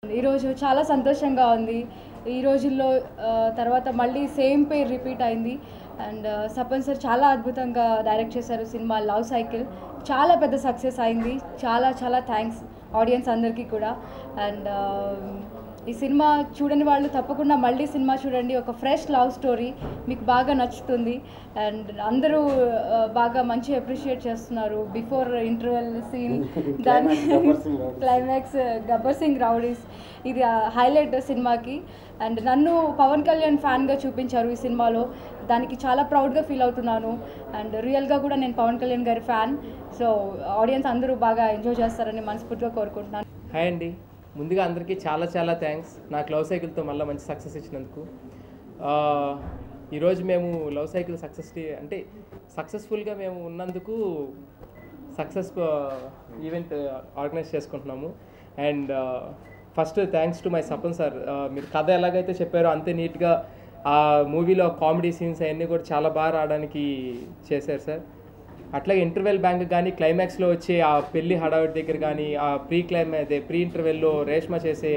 ఈరోజు చాలా సంతోషంగా ఉంది. ఈ రోజుల్లో తర్వాత మళ్ళీ సేమ్ పేరు రిపీట్ అయింది. అండ్ సపన్ సార్ చాలా అద్భుతంగా డైరెక్ట్ చేశారు సినిమా 'లవ్ సైకిల్'. చాలా పెద్ద సక్సెస్ అయింది. చాలా చాలా థ్యాంక్స్ ఆడియన్స్ అందరికీ కూడా. అండ్ ఈ సినిమా చూడని వాళ్ళు తప్పకుండా మళ్ళీ సినిమా చూడండి. ఒక ఫ్రెష్ లవ్ స్టోరీ మీకు బాగా నచ్చుతుంది. అండ్ అందరూ బాగా మంచి అప్రిషియేట్ చేస్తున్నారు. బిఫోర్ ఇంటర్వెల్ సీన్, దాని క్లైమాక్స్ గబ్బర్ సింగ్ రౌడీస్, ఇది హైలైట్ సినిమాకి. అండ్ నన్ను పవన్ కళ్యాణ్ ఫ్యాన్గా చూపించారు ఈ సినిమాలో. దానికి చాలా ప్రౌడ్గా ఫీల్ అవుతున్నాను. అండ్ రియల్గా కూడా నేను పవన్ కళ్యాణ్ గారి ఫ్యాన్. సో ఆడియన్స్ అందరూ బాగా ఎంజాయ్ చేస్తారని మనస్ఫూర్తిగా కోరుకుంటున్నాను. హాయ్ అండి, ముందుగా అందరికీ చాలా చాలా థ్యాంక్స్ నాకు లవ్ సైకిల్తో మళ్ళీ మంచి సక్సెస్ ఇచ్చినందుకు. ఈరోజు మేము లవ్ సైకిల్ సక్సెస్ఫుల్గా మేము ఉన్నందుకు సక్సెస్ ఈవెంట్ ఆర్గనైజ్ చేసుకుంటున్నాము. And first thanks to my Sapan sir. మీరు కథ ఎలాగైతే చెప్పారో అంతే నీట్గా ఆ మూవీలో కామెడీ సీన్స్ అవన్నీ కూడా చాలా బాగా రావడానికి చేశారు సార్. అట్లాగే ఇంటర్వెల్ బ్యాంక్ కానీ క్లైమాక్స్లో వచ్చే ఆ పెళ్లి హడావిడి దగ్గర కానీ ఆ ప్రీ ఇంటర్వెల్లో రేష్మ చేసే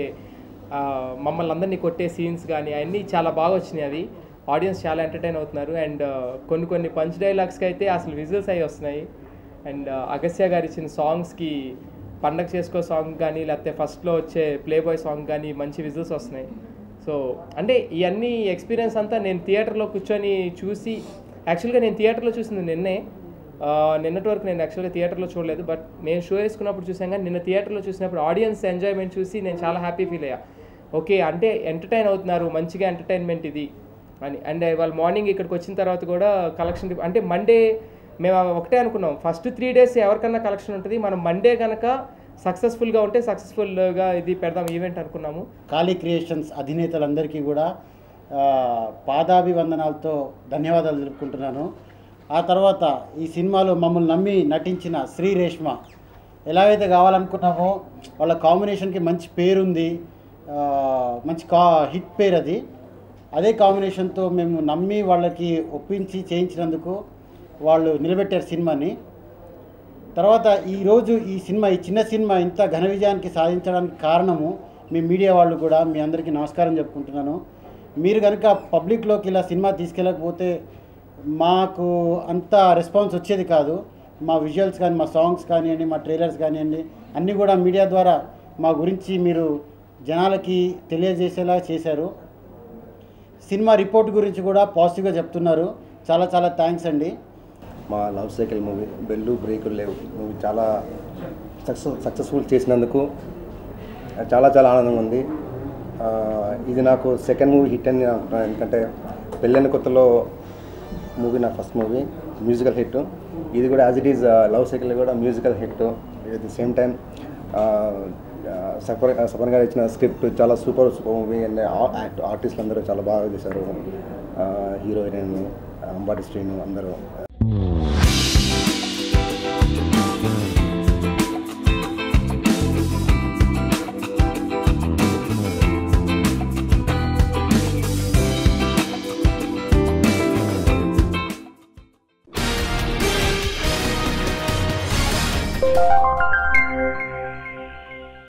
మమ్మల్ని అందరినీ కొట్టే సీన్స్ కానీ అవన్నీ చాలా బాగా వచ్చినాయి. అది ఆడియన్స్ చాలా ఎంటర్టైన్ అవుతున్నారు. అండ్ కొన్ని పంచ్ డైలాగ్స్కి అయితే అసలు విజిల్స్ అవి వస్తున్నాయి. అండ్ అగస్త్య గారు ఇచ్చిన సాంగ్స్కి పండగ చేసుకో సాంగ్ కానీ లేకపోతే ఫస్ట్లో వచ్చే ప్లే బాయ్ సాంగ్ కానీ మంచి విజిల్స్ వస్తున్నాయి. సో అంటే ఇవన్నీ ఎక్స్పీరియన్స్ అంతా నేను థియేటర్లో కూర్చొని చూసి, యాక్చువల్గా నేను థియేటర్లో చూసింది నిన్నటి వరకు నేను యాక్చువల్గా థియేటర్లో చూడలేదు. బట్ మేము షో వేసుకున్నప్పుడు చూసాం. కానీ నిన్న థియేటర్లో చూసినప్పుడు ఆడియన్స్ ఎంజాయ్మెంట్ చూసి నేను చాలా హ్యాపీ ఫీల్ అయ్యా. ఓకే, అంటే ఎంటర్టైన్ అవుతున్నారు, మంచిగా ఎంటర్టైన్మెంట్ ఇది అని. అండ్ ఇవాళ మార్నింగ్ ఇక్కడికి వచ్చిన తర్వాత కూడా కలెక్షన్ అంటే మండే మేము ఒకటే అనుకున్నాం, ఫస్ట్ 3 days ఎవరికన్నా కలెక్షన్ ఉంటుంది, మనం మండే కనుక సక్సెస్ఫుల్గా ఉంటే సక్సెస్ఫుల్గా ఇది పెడదాం ఈవెంట్ అనుకున్నాము. కాళీ క్రియేషన్స్ అధినేతలందరికీ కూడా పాదాభివందనాలతో ధన్యవాదాలు తెలుపుకుంటున్నాను. ఆ తర్వాత ఈ సినిమాలో మమ్మల్ని నమ్మి నటించిన శ్రీ రేష్మ, ఎలాగైతే కావాలనుకున్నామో వాళ్ళ కాంబినేషన్కి మంచి పేరుంది, మంచి హిట్ పేరు అది. అదే కాంబినేషన్తో మేము నమ్మి వాళ్ళకి ఒప్పించి చేయించినందుకు వాళ్ళు నిలబెట్టారు సినిమాని. తర్వాత ఈరోజు ఈ చిన్న సినిమా ఇంత ఘన విజయానికి సాధించడానికి కారణము మీ మీడియా వాళ్ళు కూడా. మీ అందరికీ నమస్కారం చెప్పుకుంటున్నాను. మీరు కనుక పబ్లిక్లోకి ఇలా సినిమా తీసుకెళ్ళకపోతే మాకు అంత రెస్పాన్స్ వచ్చేది కాదు. మా విజువల్స్ కానీ, మా సాంగ్స్ కానివ్వండి, మా ట్రైలర్స్ కానివ్వండి, అన్నీ కూడా మీడియా ద్వారా మా గురించి మీరు జనాలకి తెలియజేసేలా చేశారు. సినిమా రిపోర్ట్ గురించి కూడా పాజిటివ్గా చెప్తున్నారు. చాలా చాలా థ్యాంక్స్ అండి. మా లవ్ సైకిల్ మూవీ బెల్లు బ్రేకులు లేవు మూవీ చాలా సక్సెస్ఫుల్ చేసినందుకు చాలా చాలా ఆనందంగా ఉంది. ఇది నాకు సెకండ్ మూవీ హిట్ అని అనుకుంటున్నాను. ఎందుకంటే పెళ్ళైన కొత్తలో మూవీ నా ఫస్ట్ మూవీ, మ్యూజికల్ హిట్. ఇది కూడా as it is love cycle కూడా musical hit. At the same time Sapan గారు ఇచ్చిన స్క్రిప్ట్ చాలా సూపర్ మూవీ. అండ్ ఆర్టిస్టులు అందరూ చాలా బాగా చేశారు. హీరోయిన్, అంబాటి శ్రీను అందరూ.